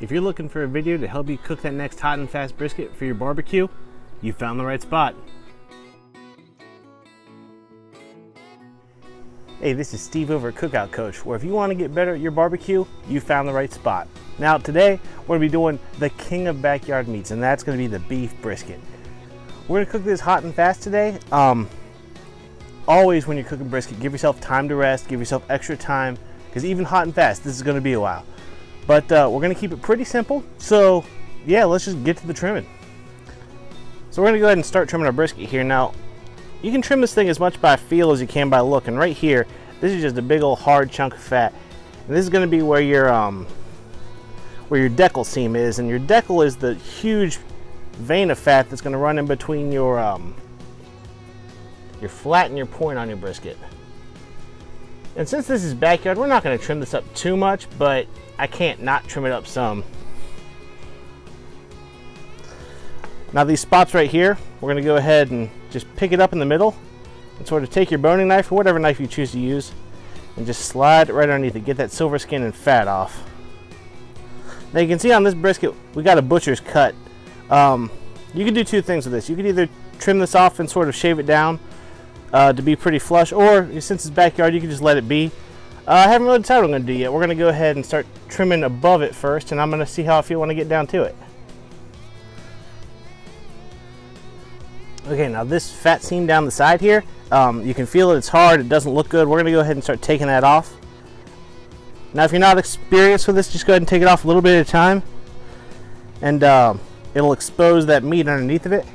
If you're looking for a video to help you cook that next hot and fast brisket for your barbecue, you found the right spot. Hey, this is Steve over at Cookout Coach, where if you want to get better at your barbecue, you found the right spot. Now today, we're going to be doing the king of backyard meats, and that's going to be the beef brisket. We're going to cook this hot and fast today. Always when you're cooking brisket, give yourself time to rest, give yourself extra time, because even hot and fast, this is going to be a while. But we're going to keep it pretty simple, so yeah, let's just get to the trimming. So we're going to go ahead and start trimming our brisket here. Now, you can trim this thing as much by feel as you can by look, and right here, this is just a big old hard chunk of fat. And this is going to be where your decal seam is, and your decal is the huge vein of fat that's going to run in between your flat and your point on your brisket. And since this is backyard, we're not going to trim this up too much, but I can't not trim it up some. Now these spots right here, we're going to go ahead and just pick it up in the middle and sort of take your boning knife or whatever knife you choose to use and just slide it right underneath it. Get that silver skin and fat off. Now you can see on this brisket, we got a butcher's cut. You can do two things with this. You could either trim this off and sort of shave it down to be pretty flush, or since it's backyard, you can just let it be. I haven't really decided what I'm going to do yet. We're going to go ahead and start trimming above it first, and I'm going to see how I feel when I get down to it. Okay, now this fat seam down the side here, you can feel it, it's hard, it doesn't look good. We're going to go ahead and start taking that off. Now if you're not experienced with this, just go ahead and take it off a little bit at a time, and it'll expose that meat underneath of it,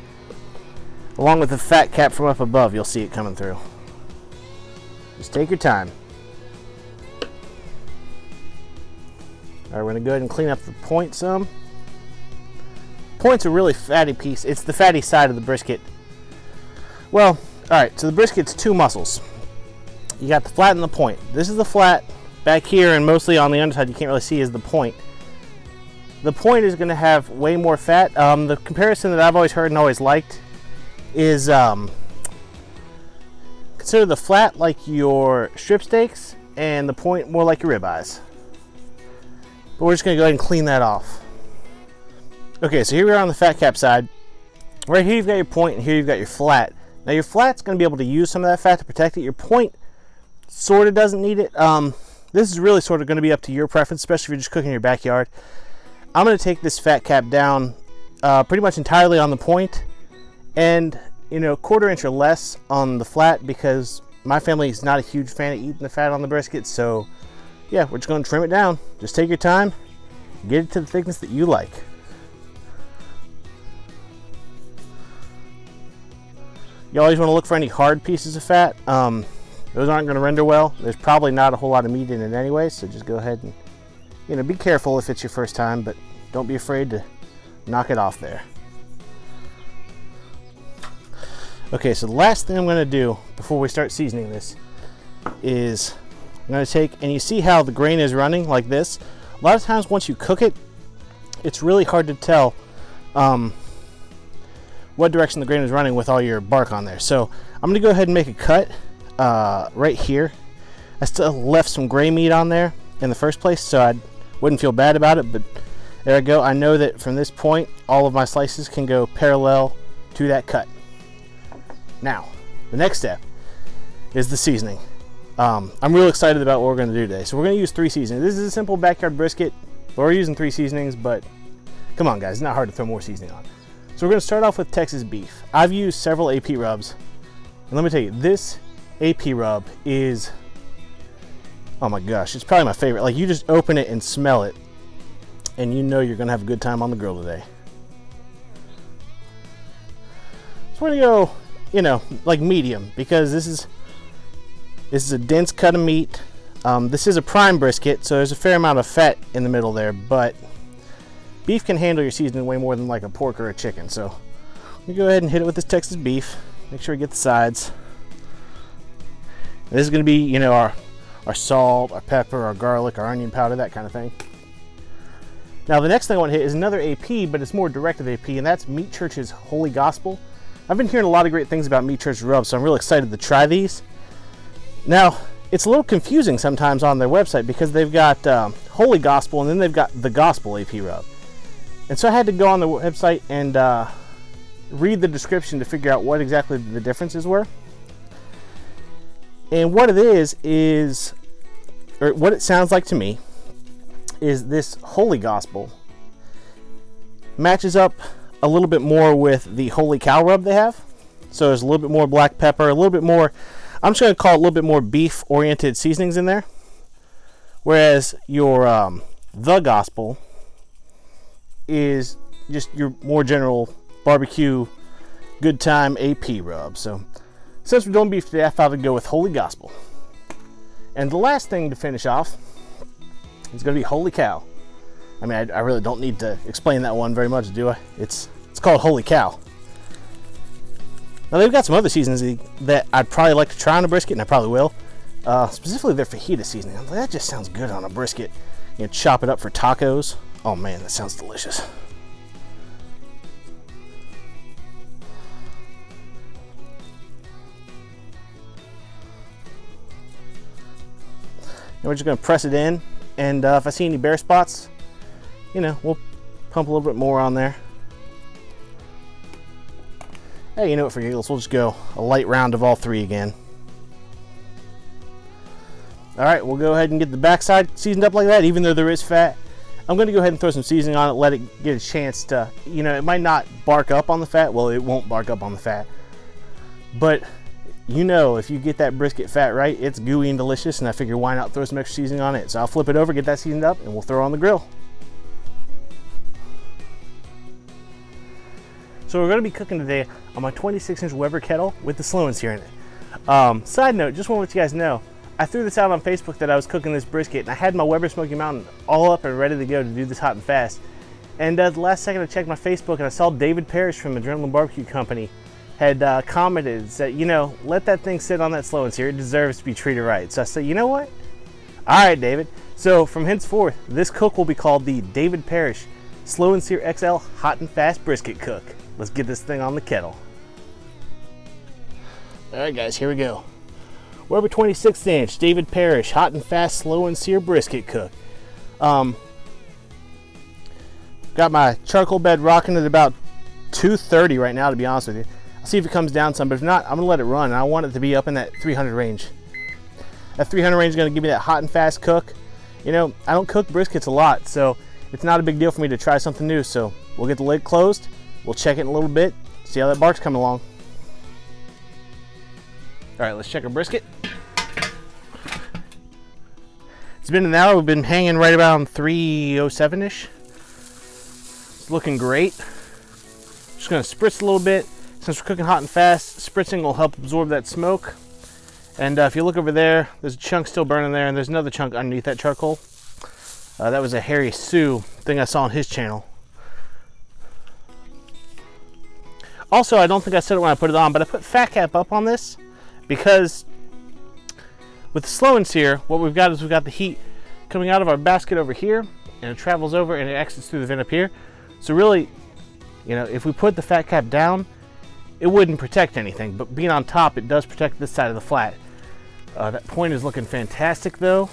along with the fat cap from up above. You'll see it coming through. Just take your time. All right, we're going to go ahead and clean up the point some. Point's a really fatty piece. It's the fatty side of the brisket. Well, all right, so the brisket's two muscles. You got the flat and the point. This is the flat. Back here and mostly on the underside, you can't really see, is the point. The point is going to have way more fat. The comparison that I've always heard and always liked is consider the flat like your strip steaks and the point more like your ribeyes. But we're just going to go ahead and clean that off. Okay, so here we are on the fat cap side. Right here you've got your point, and here you've got your flat. Now your flat's going to be able to use some of that fat to protect it. Your point sort of doesn't need it. This is really sort of going to be up to your preference, especially if you're just cooking in your backyard. I'm going to take this fat cap down pretty much entirely on the point, and quarter inch or less on the flat, because my family is not a huge fan of eating the fat on the brisket. So yeah, we're just going to trim it down. Just take your time, get it to the thickness that you like. You always want to look for any hard pieces of fat. Those aren't going to render well. There's probably not a whole lot of meat in it anyway, so just go ahead and be careful if it's your first time, but don't be afraid to knock it off there. Okay, so the last thing I'm going to do before we start seasoning this is I'm going to take, and you see how the grain is running like this. A lot of times once you cook it, it's really hard to tell what direction the grain is running with all your bark on there. So I'm going to go ahead and make a cut right here. I still left some gray meat on there in the first place, so I wouldn't feel bad about it, but there I go. I know that from this point, all of my slices can go parallel to that cut. Now, the next step is the seasoning. I'm real excited about what we're going to do today. So we're going to use 3 seasonings. This is a simple backyard brisket, but we're using 3 seasonings, but come on guys, it's not hard to throw more seasoning on. So we're going to start off with Texas beef. I've used several AP rubs, and let me tell you, this AP rub is, oh my gosh, it's probably my favorite. Like, you just open it and smell it, and you know you're going to have a good time on the grill today. So we're going to go, like medium, because this is a dense cut of meat. This is a prime brisket, so there's a fair amount of fat in the middle there, but beef can handle your seasoning way more than like a pork or a chicken. So we go ahead and hit it with this Texas beef. Make sure we get the sides. And this is going to be, our salt, our pepper, our garlic, our onion powder, that kind of thing. Now the next thing I want to hit is another AP, but it's more directive AP, and that's Meat Church's Holy Gospel. I've been hearing a lot of great things about Meat Church rubs, so I'm really excited to try these. Now, it's a little confusing sometimes on their website because they've got Holy Gospel and then they've got the Gospel AP rub. And so I had to go on the website and read the description to figure out what exactly the differences were. And what it is, or what it sounds like to me, is this Holy Gospel matches up a little bit more with the Holy Cow rub they have. So there's a little bit more black pepper, a little bit more, I'm just going to call it a little bit more beef-oriented seasonings in there. Whereas your the Gospel is just your more general barbecue good time AP rub. So since we're doing beef today, I thought I'd go with Holy Gospel. And the last thing to finish off is going to be Holy Cow. I mean, I really don't need to explain that one very much, do I? It's called Holy Cow. Now they've got some other seasonings that I'd probably like to try on a brisket, and I probably will. Specifically their fajita seasoning. I'm like, that just sounds good on a brisket. You know, chop it up for tacos. Oh man, that sounds delicious. And we're just going to press it in, and if I see any bare spots, you know, we'll pump a little bit more on there. Hey, you know what, for giggles, we'll just go a light round of all three again. Alright, we'll go ahead and get the backside seasoned up like that, even though there is fat. I'm going to go ahead and throw some seasoning on it, let it get a chance to, you know, it might not bark up on the fat. Well, it won't bark up on the fat. But, you know, if you get that brisket fat right, it's gooey and delicious, and I figure why not throw some extra seasoning on it. So I'll flip it over, get that seasoned up, and we'll throw it on the grill. So we're going to be cooking today on my 26-inch Weber kettle with the slow and sear in it. Side note, just want to let you guys know, I threw this out on Facebook that I was cooking this brisket, and I had my Weber Smoky Mountain all up and ready to go to do this hot and fast. And the last second I checked my Facebook and I saw David Parrish from Adrenaline Barbecue Company had commented and said, you know, let that thing sit on that slow and sear. It deserves to be treated right. So I said, you know what? All right, David. So from henceforth, this cook will be called the David Parrish Slow and Sear XL Hot and Fast Brisket Cook. Let's get this thing on the kettle. All right, guys, here we go. Weber 26-inch David Parrish Hot and Fast Slow and Sear Brisket Cook. Got my charcoal bed rocking at about 230 right now, to be honest with you. I'll see if it comes down some, but if not, I'm gonna let it run. I want it to be up in that 300 range. That 300 range is gonna give me that hot and fast cook. You know, I don't cook briskets a lot, so it's not a big deal for me to try something new. So we'll get the lid closed. We'll check it in a little bit, see how that bark's coming along. All right, let's check our brisket. It's been an hour. We've been hanging right around 307-ish. It's looking great. Just gonna spritz a little bit. Since we're cooking hot and fast, spritzing will help absorb that smoke. And if you look over there, there's a chunk still burning there, and there's another chunk underneath that charcoal. That was a Harry Sue thing I saw on his channel. Also, I don't think I said it when I put it on, but I put fat cap up on this because with the slow and sear, what we've got is we've got the heat coming out of our basket over here, and it travels over and it exits through the vent up here. So really, you know, if we put the fat cap down, it wouldn't protect anything, but being on top, it does protect this side of the flat. That point is looking fantastic though.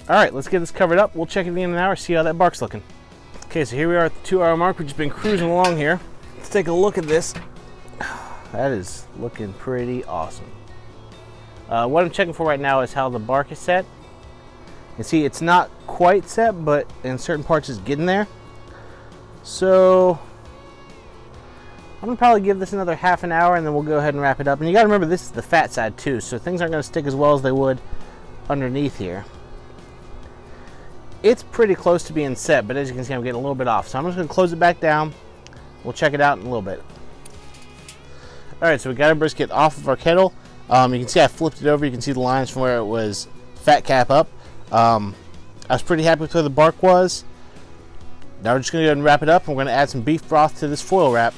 All right, let's get this covered up. We'll check it in an hour, see how that bark's looking. Okay, so here we are at the 2-hour mark. We've just been cruising along here. Let's take a look at this. That is looking pretty awesome. What I'm checking for right now is how the bark is set. You see, it's not quite set, but in certain parts it's getting there. So I'm gonna probably give this another half an hour and then we'll go ahead and wrap it up. And you gotta remember, this is the fat side too, so things aren't gonna stick as well as they would underneath here. It's pretty close to being set, but as you can see, I'm getting a little bit off. So I'm just gonna close it back down. We'll check it out in a little bit. All right, so we got our brisket off of our kettle. You can see I flipped it over. You can see the lines from where it was fat cap up. I was pretty happy with where the bark was. Now we're just gonna go ahead and wrap it up. And we're gonna add some beef broth to this foil wrap.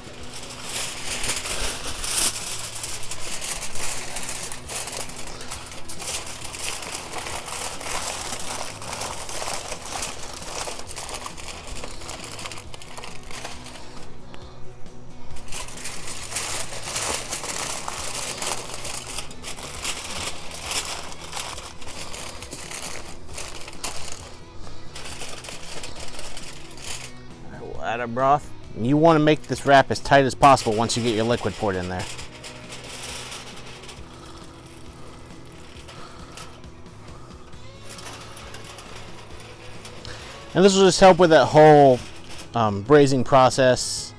Ladder broth. You want to make this wrap as tight as possible once you get your liquid poured in there. And this will just help with that whole braising process,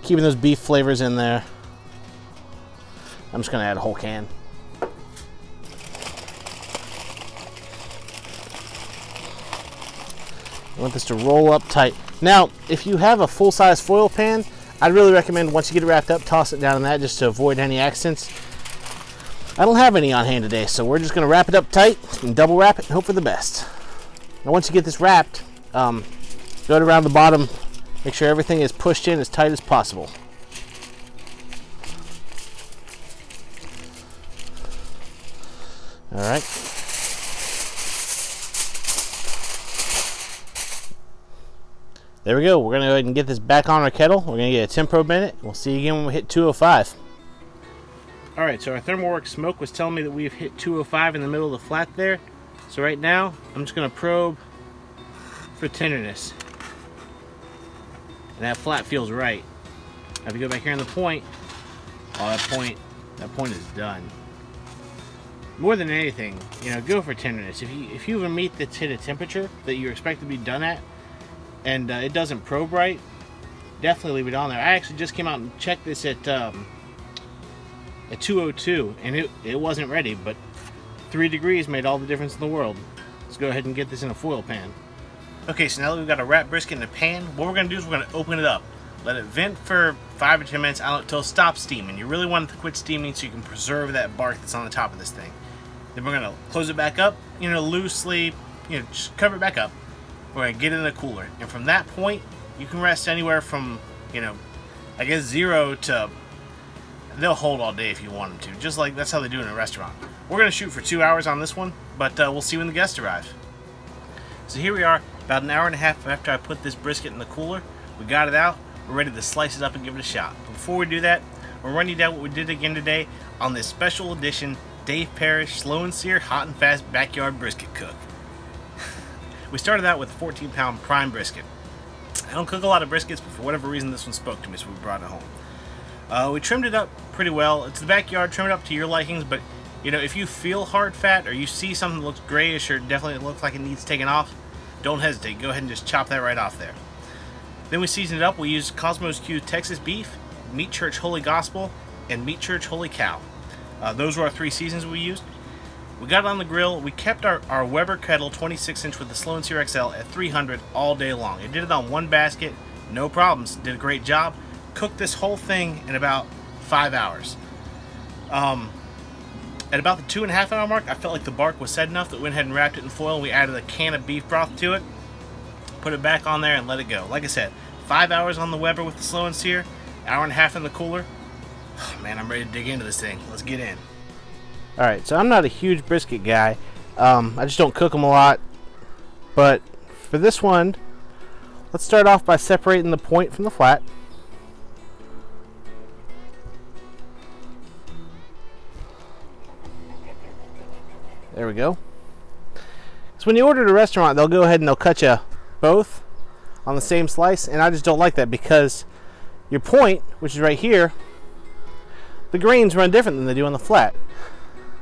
keeping those beef flavors in there. I'm just going to add a whole can. I want this to roll up tight. Now, if you have a full-size foil pan, I'd really recommend once you get it wrapped up, toss it down in that just to avoid any accidents. I don't have any on hand today, so we're just going to wrap it up tight and double wrap it and hope for the best. Now, once you get this wrapped, go it around the bottom. Make sure everything is pushed in as tight as possible. All right. There we go. We're going to go ahead and get this back on our kettle. We're going to get a temp probe in it. We'll see you again when we hit 205. All right, so our ThermalWorks smoke was telling me that we've hit 205 in the middle of the flat there. So right now, I'm just going to probe for tenderness. And that flat feels right. Now if you go back here on the point, oh, that point is done. More than anything, go for tenderness. If you have a meat that's hit a temperature that you expect to be done at, and it doesn't probe right, definitely leave it on there. I actually just came out and checked this at 202, and it wasn't ready, but 3 degrees made all the difference in the world. Let's go ahead and get this in a foil pan. Okay, so now that we've got a wrapped brisket in a pan, what we're going to do is we're going to open it up. Let it vent for 5 or 10 minutes until it stops steaming. You really want it to quit steaming so you can preserve that bark that's on the top of this thing. Then we're going to close it back up, loosely, just cover it back up. We're going to get it in a cooler. And from that point, you can rest anywhere from, I guess 0 to, they'll hold all day if you want them to. Just like that's how they do in a restaurant. We're going to shoot for 2 hours on this one, but we'll see when the guests arrive. So here we are, about an hour and a half after I put this brisket in the cooler. We got it out. We're ready to slice it up and give it a shot. But before we do that, we're running down what we did again today on this special edition Dave Parrish Slow and Sear Hot and Fast Backyard Brisket Cook. We started out with a 14-pound prime brisket. I don't cook a lot of briskets, but for whatever reason this one spoke to me, so we brought it home. We trimmed it up pretty well. It's the backyard, trim it up to your likings, but if you feel hard fat or you see something that looks grayish or definitely looks like it needs taken off, don't hesitate. Go ahead and just chop that right off there. Then we seasoned it up. We used KosmosQ Texas beef, Meat Church Holy Gospel, and Meat Church Holy Cow. Those were our 3 seasons we used. We got it on the grill. We kept our Weber Kettle 26-inch with the Slow and Sear XL at 300 all day long. It did it on one basket, no problems. Did a great job. Cooked this whole thing in about 5 hours. At about the 2.5 hour mark, I felt like the bark was set enough that we went ahead and wrapped it in foil, and we added a can of beef broth to it, put it back on there, and let it go. Like I said, 5 hours on the Weber with the Slow and Sear, hour and a half in the cooler. Oh, man, I'm ready to dig into this thing. Let's get in. All right, so I'm not a huge brisket guy. I just don't cook them a lot. But for this one, let's start off by separating the point from the flat. There we go. So when you order at a restaurant, they'll go ahead and they'll cut you both on the same slice, and I just don't like that because your point, which is right here, the grains run different than they do on the flat.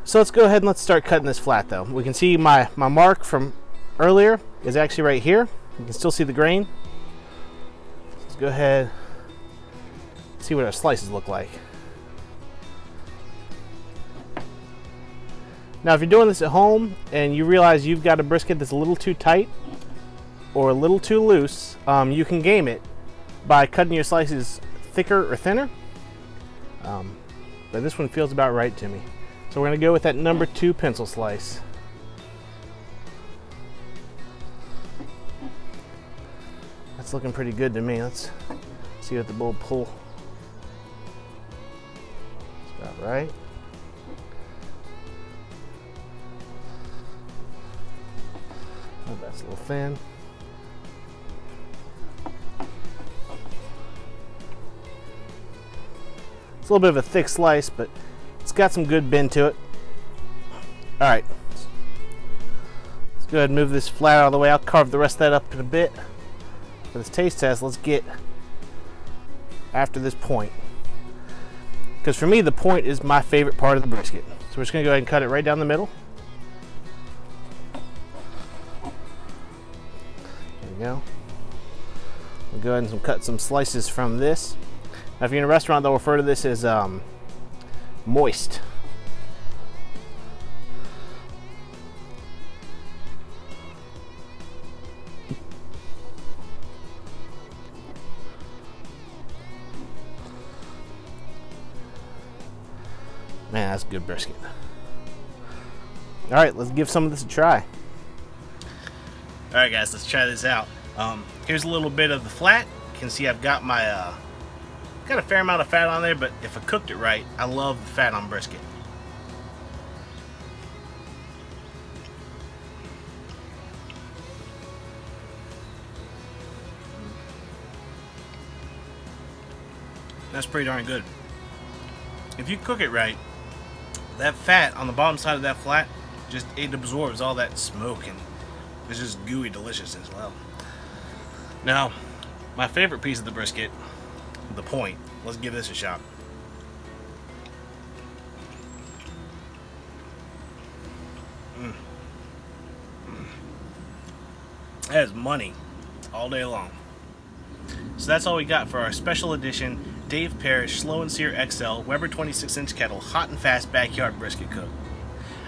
So let's go ahead and let's start cutting this flat though. We can see my mark from earlier is actually right here. You can still see the grain. Let's go ahead and see what our slices look like. Now, if you're doing this at home and you realize you've got a brisket that's a little too tight or a little too loose, you can game it by cutting your slices thicker or thinner. But this one feels about right to me. So we're going to go with that number 2 pencil slice. That's looking pretty good to me. Let's see what the bull pull. That's about right. Oh, that's a little thin. It's a little bit of a thick slice, but it's got some good bend to it. All right, let's go ahead and move this flat out of the way. I'll carve the rest of that up in a bit. for this taste test, let's get after this point. Because for me, the point is my favorite part of the brisket. So we're just gonna go ahead and cut it right down the middle. There we go. We'll go ahead and cut some slices from this. Now, if you're in a restaurant, they'll refer to this as moist. Man, that's good brisket. All right, let's give some of this a try. All right, guys, let's try this out. Here's a little bit of the flat. You can see I've got my got a fair amount of fat on there, but if I cooked it right, I love the fat on brisket. That's pretty darn good. If you cook it right, that fat on the bottom side of that flat, it absorbs all that smoke, and it's just gooey delicious as well. Now, my favorite piece of the brisket, the point. Let's give this a shot. That is money all day long. So that's all we got for our special edition Dave Parrish Slow and Sear XL Weber 26-inch kettle hot and fast backyard brisket cook.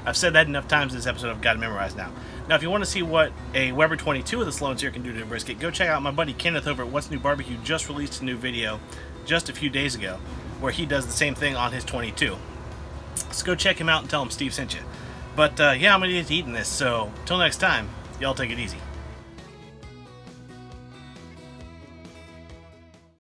I've said that enough times in this episode, I've got it memorized now. Now, if you want to see what a Weber 22 with a Slow and Sear can do to a brisket, go check out my buddy Kenneth over at What's New Barbecue. Just released a new video just a few days ago where he does the same thing on his 22. So go check him out and tell him Steve sent you. But yeah, I'm going to get to eating this, so until next time, y'all take it easy.